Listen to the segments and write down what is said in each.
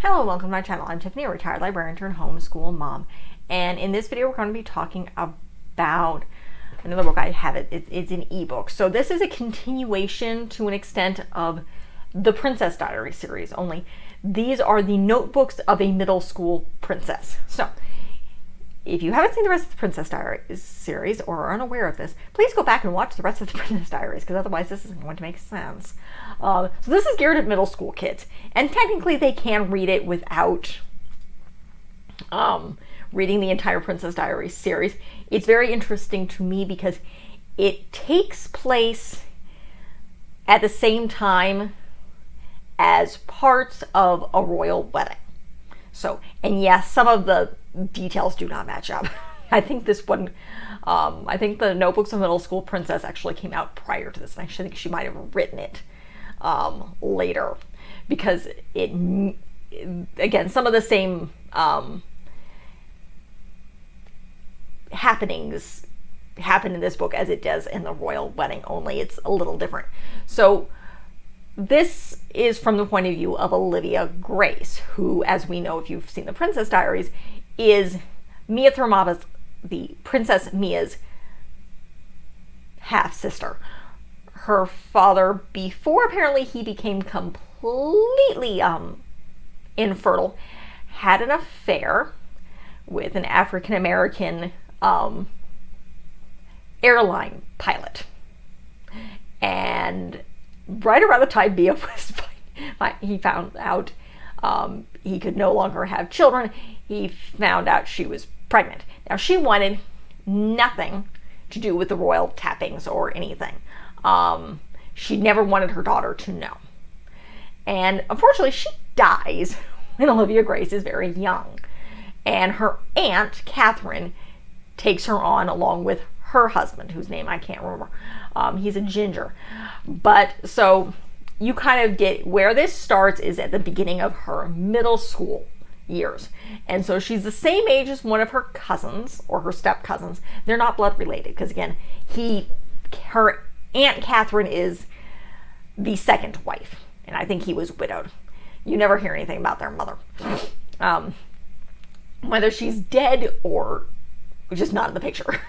Hello and welcome to my channel. I'm Tiffany, a retired librarian turned homeschool mom. And in this video, we're going to be talking about another book. I have it's an ebook. So this is a continuation to an extent of the Princess Diaries series, only these are the notebooks of a middle school princess. So if you haven't seen the rest of the Princess Diaries series or are unaware of this, please go back and watch the rest of the Princess Diaries, because otherwise this isn't going to make sense. So this is geared at middle school kids, and technically they can read it without reading the entire Princess Diaries series. It's very interesting to me because it takes place at the same time as parts of a royal wedding. So, and yes, some of the details do not match up. I think this one, I think the Notebooks of Middle School Princess actually came out prior to this. And I actually think she might have written it later, because it, again, some of the same happenings happen in this book as it does in the royal wedding, only it's a little different. So this is from the point of view of Oliva Grace, who, as we know if you've seen the Princess Diaries, is Mia Thermoba's, the Princess Mia's half-sister. Her father, before apparently he became completely infertile, had an affair with an African-American airline pilot. And right around the time Mia was he found out he could no longer have children, he found out she was pregnant. Now, she wanted nothing to do with the royal tappings or anything. She never wanted her daughter to know. And unfortunately, she dies when Oliva Grace is very young. And her aunt, Catherine, takes her on along with her husband, whose name I can't remember. He's a ginger. But so you kind of get where this starts is at the beginning of her middle school years. And so she's the same age as one of her cousins, or her step cousins. They're not blood related, because again, her Aunt Catherine is the second wife, and I think he was widowed. You never hear anything about their mother. Whether she's dead or just not in the picture.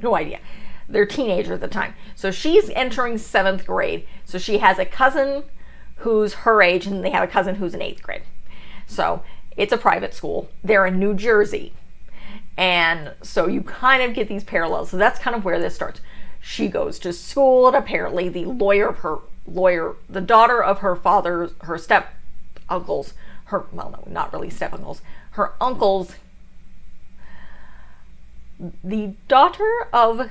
No idea. They're teenagers at the time. So she's entering 7th grade. So she has a cousin who's her age, and they have a cousin who's in 8th grade. So it's a private school. They're in New Jersey. And so you kind of get these parallels. So that's kind of where this starts. She goes to school, and apparently the the daughter of her father's, her step uncles, well, no, not really step uncles, her uncles, the daughter of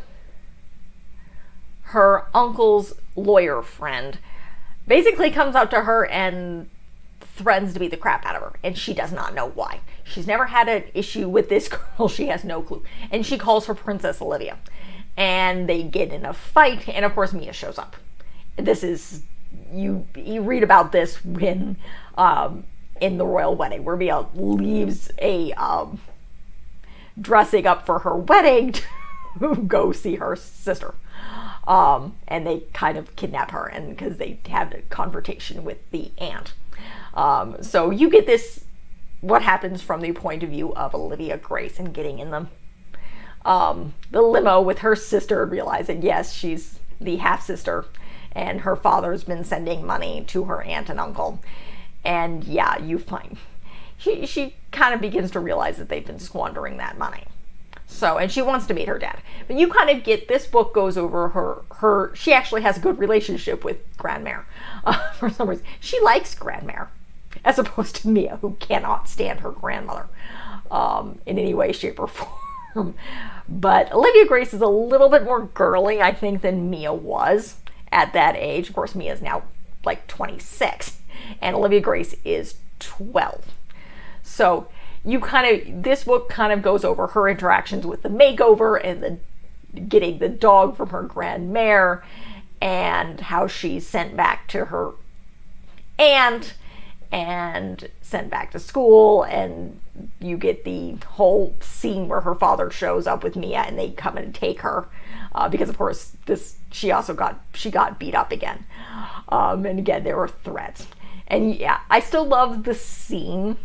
her uncle's lawyer friend basically comes up to her and threatens to beat the crap out of her, and she does not know why. She's never had an issue with this girl. She has no clue, and she calls her Princess Olivia, and they get in a fight, and of course Mia shows up. This is, you read about this when in the royal wedding, where Mia leaves a dressing up for her wedding to go see her sister. And they kind of kidnap her, and because they have a confrontation with the aunt. So you get this, what happens from the point of view of Oliva Grace, and getting in the limo with her sister, realizing, yes, she's the half-sister, and her father's been sending money to her aunt and uncle. And yeah, you find she kind of begins to realize that they've been squandering that money. So, and she wants to meet her dad. But you kind of get, this book goes over she actually has a good relationship with Grandmère. For some reason, she likes Grandmère, as opposed to Mia, who cannot stand her grandmother in any way, shape, or form. But Oliva Grace is a little bit more girly, I think, than Mia was at that age. Of course, Mia is now like 26, and Oliva Grace is 12. So you this book kind of goes over her interactions with the makeover, and getting the dog from her grandmère, and how she's sent back to her aunt and sent back to school. And you get the whole scene where her father shows up with Mia, and they come in and take her because of course she got beat up again, and again there were threats. And yeah, I still love the scene,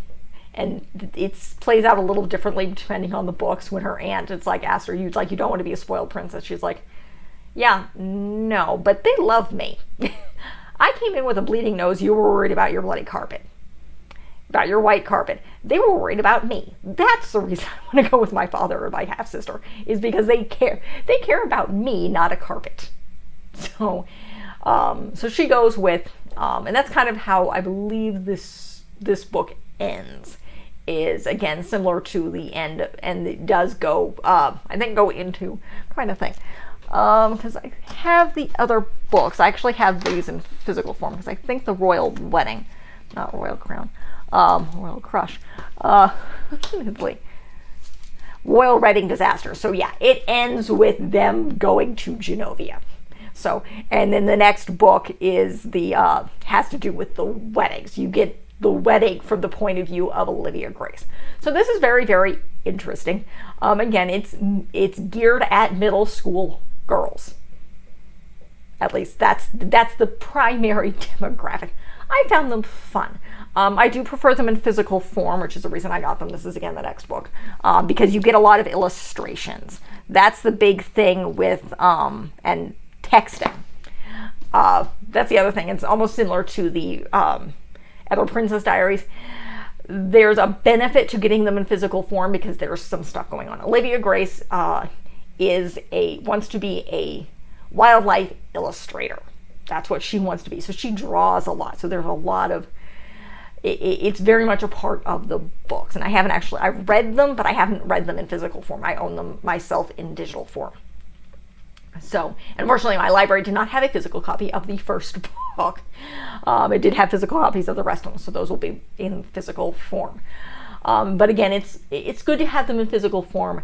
and it plays out a little differently depending on the books. When her aunt, it's like, asked her, you don't want to be a spoiled princess. She's like, yeah, no, but they love me. I came in with a bleeding nose. You were worried about your bloody carpet, about your white carpet. They were worried about me. That's the reason I want to go with my father or my half-sister, is because they care. They care about me, not a carpet. So, so she goes with, and that's kind of how I believe this book ends. Is again similar to the end, and it does go, I think, go into, I'm trying to think, because I have the other books. I actually have these in physical form, because I think the Royal Wedding, not Royal Crown, Royal Crush, Royal Wedding Disaster. So yeah, it ends with them going to Genovia. So, and then the next book is the, has to do with the weddings. You get the wedding from the point of view of Oliva Grace. So this is very, very interesting. Again, it's geared at middle school girls. At least that's the primary demographic. I found them fun. I do prefer them in physical form, which is the reason I got them. This is, again, the next book, because you get a lot of illustrations. That's the big thing with, and texting. That's the other thing. It's almost similar to the other Princess Diaries. There's a benefit to getting them in physical form because there's some stuff going on. Oliva Grace wants to be a wildlife illustrator. That's what she wants to be. So she draws a lot. So there's a lot of, it's very much a part of the books. And I've read them, but I haven't read them in physical form. I own them myself in digital form. So, unfortunately, my library did not have a physical copy of the first book. It did have physical copies of the rest of them, so those will be in physical form. But again, it's good to have them in physical form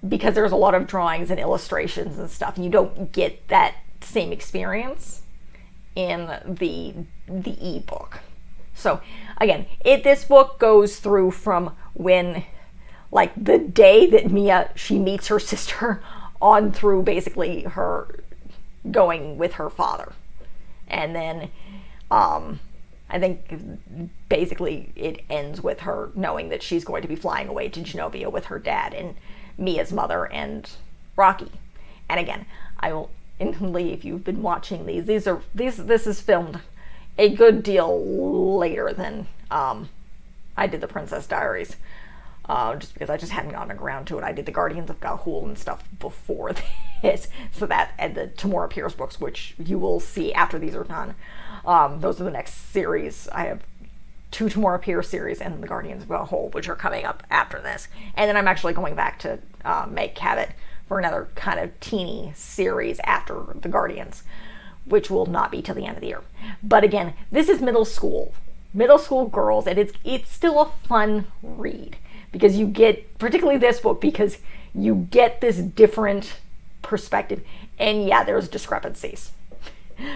because there's a lot of drawings and illustrations and stuff, and you don't get that same experience in the e-book. So, again, this book goes through from when, like, the day that she meets her sister on through basically her going with her father. And then I think basically it ends with her knowing that she's going to be flying away to Genovia with her dad and Mia's mother and Rocky. And again, I will instantly, if you've been watching this is filmed a good deal later than I did the Princess Diaries. Just because I just hadn't gotten around to it. I did the Guardians of Ga'Hoole and stuff before this. So that, and the Tamora Pierce books, which you will see after these are done. Those are the next series. I have 2 Tamora Pierce series and the Guardians of Ga'Hoole, which are coming up after this. And then I'm actually going back to Meg Cabot for another kind of teeny series after the Guardians, which will not be till the end of the year. But again, this is middle school girls, and it's still a fun read. Because you get, particularly this book, because you get this different perspective. And yeah, there's discrepancies.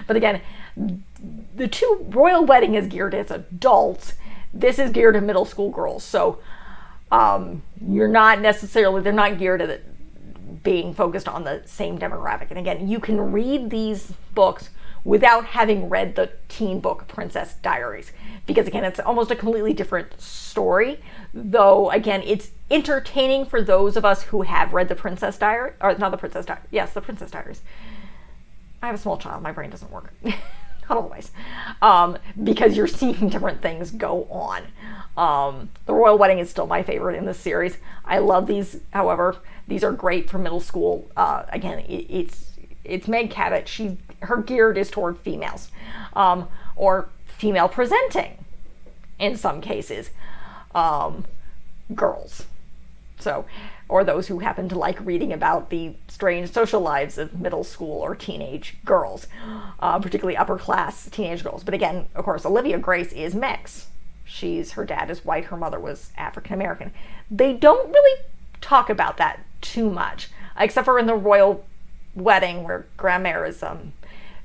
But again, the Royal Wedding is geared as adults. This is geared to middle school girls. So they're not geared at being focused on the same demographic. And again, you can read these books without having read the teen book Princess Diaries, because again, it's almost a completely different story, though again, it's entertaining for those of us who have read the Princess Diaries, or not the Princess Diaries, yes, the Princess Diaries. I have a small child, my brain doesn't work. Not always. Because you're seeing different things go on. The Royal Wedding is still my favorite in this series. I love these, however, these are great for middle school. Again, it's Meg Cabot. Her geared is toward females, or female presenting, in some cases, girls. So, or those who happen to like reading about the strange social lives of middle school or teenage girls, particularly upper class teenage girls. But again, of course, Oliva Grace is mixed. Her dad is white, her mother was African American. They don't really talk about that too much, except for in the Royal Wedding, where Grandmère is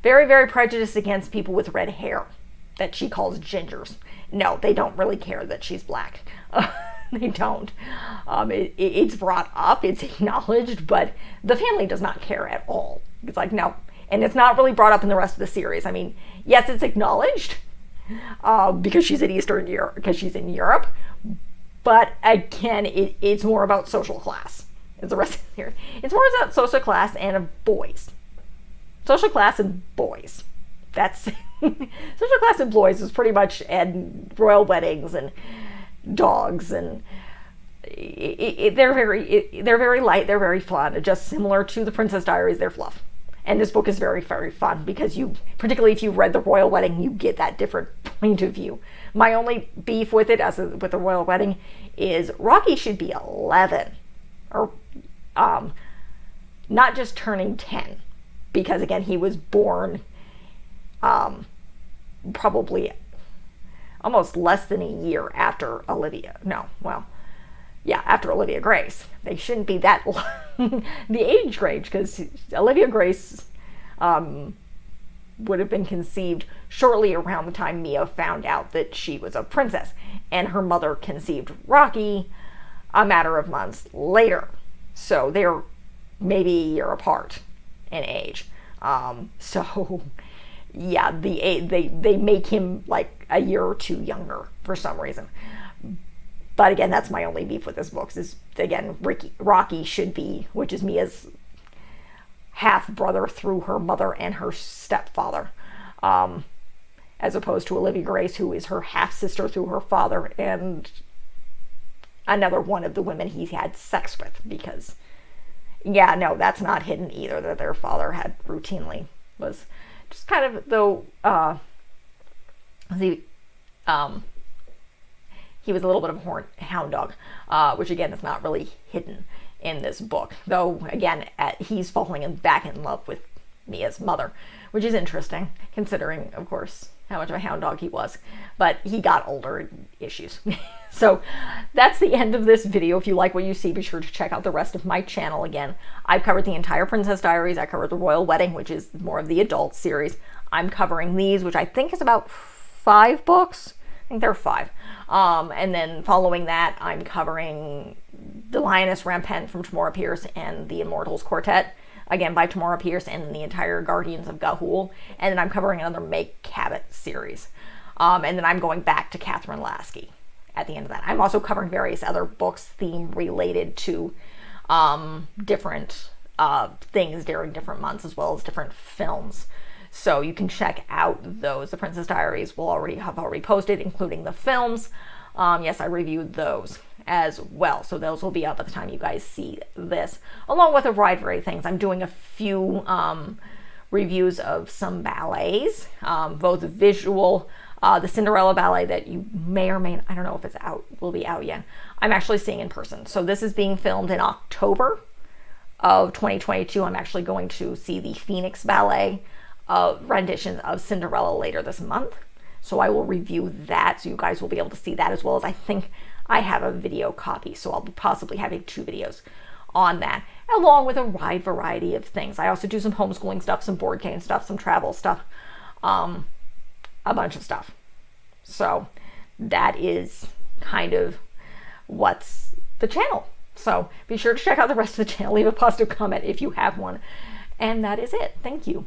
very, very prejudiced against people with red hair that she calls gingers. No, they don't really care that she's black. They don't. It's brought up, it's acknowledged, but the family does not care at all. It's like, no. And it's not really brought up in the rest of the series. I mean, yes, it's acknowledged, because she's in Eastern Europe, because she's in Europe. But again, it's more about social class. It's the rest of the year. It's more about social class and boys. Social class and boys. That's social class and boys is pretty much, and royal weddings and dogs, and they're very light. They're very fun. Just similar to the Princess Diaries, they're fluff. And this book is very, very fun because particularly if you read the royal wedding, you get that different point of view. My only beef with it, with the royal wedding, is Rocky should be 11, or not just turning 10, because again, he was born probably almost less than a year after after Olivia Grace. They shouldn't be that the age range, because Olivia Grace would have been conceived shortly around the time Mia found out that she was a princess, and her mother conceived Rocky a matter of months later. So they're maybe a year apart in age. So yeah, they make him like a year or two younger for some reason. But again, that's my only beef with this book. Is again, Rocky should be, which is Mia's half brother through her mother and her stepfather, as opposed to Olivia Grace, who is her half sister through her father and another one of the women he had sex with. Because yeah, no, that's not hidden either, that their father had routinely was just kind of, though he was a little bit of a hound dog, which again is not really hidden in this book. Though again, he's falling back in love with Mia's mother, which is interesting considering, of course, how much of a hound dog he was. But he got older issues. So that's the end of this video. If you like what you see, be sure to check out the rest of my channel. Again, I've covered the entire Princess Diaries. I covered the Royal Wedding, which is more of the adult series. I'm covering these, which I think is about 5 books. I think there are 5. And then following that, I'm covering The Lioness Rampant from Tamora Pierce and The Immortals Quartet, again by Tamora Pierce, and the entire Guardians of Ga'Hoole. And then I'm covering another Meg Cabot series. And then I'm going back to Catherine Lasky at the end of that. I'm also covering various other books theme related to different things during different months, as well as different films. So you can check out those. The Princess Diaries will have already posted, including the films. Yes, I reviewed those as well. So those will be up by the time you guys see this, along with a variety of things. I'm doing a few reviews of some ballets, both visual, the Cinderella ballet that you may or may not, I don't know if it's out, will be out yet. I'm actually seeing in person. So this is being filmed in October of 2022. I'm actually going to see the Phoenix Ballet rendition of Cinderella later this month. So I will review that, so you guys will be able to see that, as well as I think I have a video copy, so I'll be possibly having 2 videos on that, along with a wide variety of things. I also do some homeschooling stuff, some board game stuff, some travel stuff, a bunch of stuff. So that is kind of what's the channel. So be sure to check out the rest of the channel. Leave a positive comment if you have one. And that is it. Thank you.